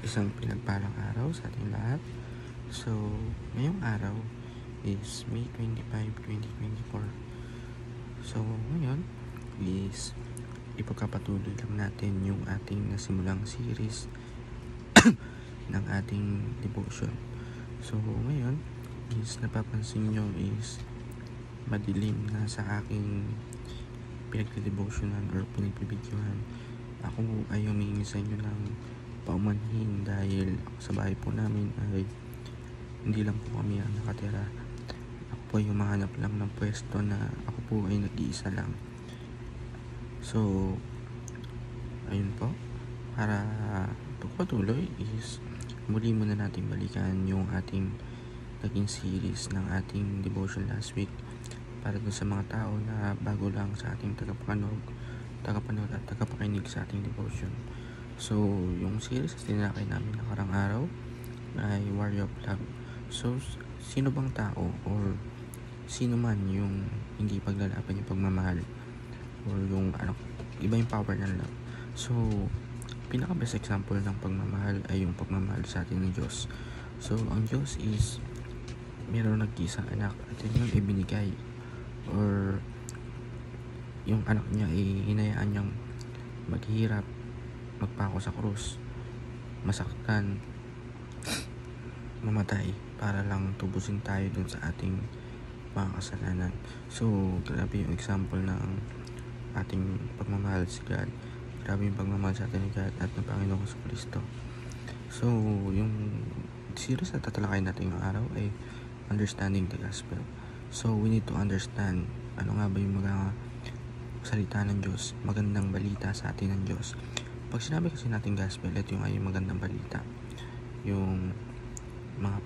Isang pinagpalang araw sa ating lahat. So, ngayong araw is May 25, 2024. So, ngayon is ipagkapatuloy lang natin yung ating nasimulang series ng ating devotion. So, ngayon is napapansin nyo is madilim na sa aking pinagde-devotionan or pinagbibidyohan. Ako ay humingi sa inyo ng paumanhin dahil sa bahay po namin ay hindi lang po kami ang nakatira. Ako po ay humahanap lang ng pwesto na ako po ay nag-iisa lang. So, ayun po, para pagpatuloy is muli muna natin balikan yung ating naging series ng ating devotion last week para dun sa mga tao na bago lang sa ating tagapanood at tagapakinig sa ating devotion. So, yung series na tinakay namin nakarang araw ay Warrior of Love. So, sino bang tao or sino man yung hindi paglalaban yung pagmamahal or yung iba yung power ng love. So, pinaka-best example ng pagmamahal ay yung pagmamahal sa atin ng Diyos. So, ang Diyos is mayroong nag-iisang anak at yun yung ibinigay or yung anak niya ay hinayaan niyang maghirap, magpako sa krus, masaktan, mamatay para lang tubusin tayo dun sa ating mga kasalanan. So, grabe yung example ng ating pagmamahal sa God. Grabe yung pagmamahal sa atin ni God at ng Panginoong Kristo. So, yung series na tatalakay natin yung araw ay Understanding the Gospel. So, we need to understand ano nga ba yung mga salita ng Diyos, magandang balita sa atin ng Diyos. Pag sinabi kasi natin gospel, ito yung ay magandang balita. Yung mga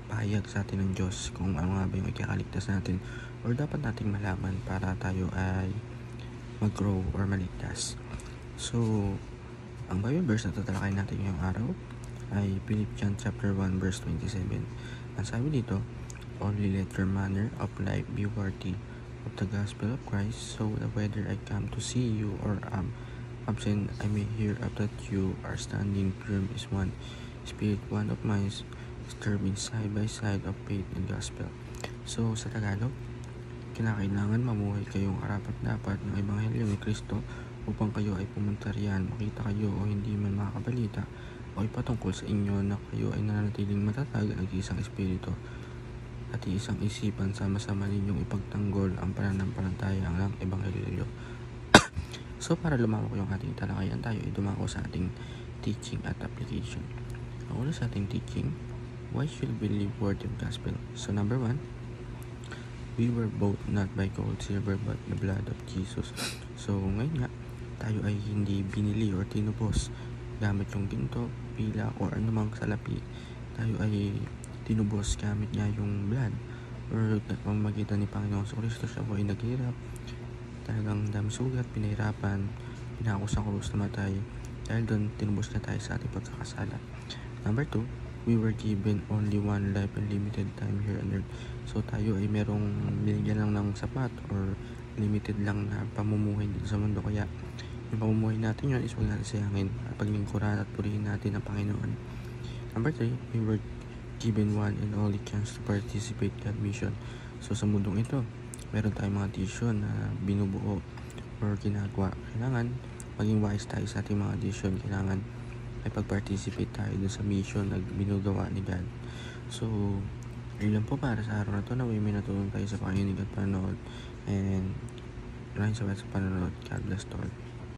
pahayag sa atin ng Diyos kung ano nga ba yung ikakaligtas natin or dapat nating malaman para tayo ay mag-grow or maligtas. So, ang Bible verse na tatalakay natin ngayong araw ay Philippians chapter 1 verse 27. Ang sabi dito, only let your manner of life be worthy of the gospel of Christ, so that whether I come to see you or am absent, I may hear of that you are standing firm is one spirit, one of minds, serving side by side of faith and gospel. So, sa Tagalog, kinakailangan mamuhay kayong karapat-dapat ng Ebanghelyo ni Kristo upang kayo ay pumunta riyan, makita kayo o hindi man makabalita o ipatungkol sa inyo na kayo ay nananatiling matatag ang isang espiritu at isang isipan, sama-sama ninyong ipagtanggol ang pananampalataya ng Ebanghelyo. So, para lumawak yung ating talakayan, tayo ay dumako sa ating teaching at application. Ang una sa ating teaching, why should we live worthy of gospel? So, number 1, we were bought not by gold, silver, but the blood of Jesus. So, ngayon nga, tayo ay hindi binili or tinubos gamit yung ginto, pila, or anumang salapi. Tayo ay tinubos gamit niya yung blood or pamamagitan ni Panginoong Kristo. Siya po ay naghirap, talagang dami sugat, pinahirapan, pinako sa krus, namatay. Dahil doon, tinubos na tayo sa ating pagkakasala. Number 2, we were given only one life and limited time here on earth. So, tayo ay merong binigyan lang ng sapat or limited lang na pamumuhay dito sa mundo. Kaya, yung pamumuhay natin yun is huwag natin sayangin. Paglingkuran at purihin natin ang Panginoon. Number 3, we were given one and only chance to participate in mission. So, sa mundong ito, meron tayong mga decision na binubuo or ginagawa. Kailangan maging wise tayo sa ating mga decision. Kailangan ay pag-participate tayo dun sa mission na binugawa ni God. So, yun lang po para sa araw na to, na may natutunan tayo sa pakinig at panonood. And maraming salamat sa panonood. God bless to all.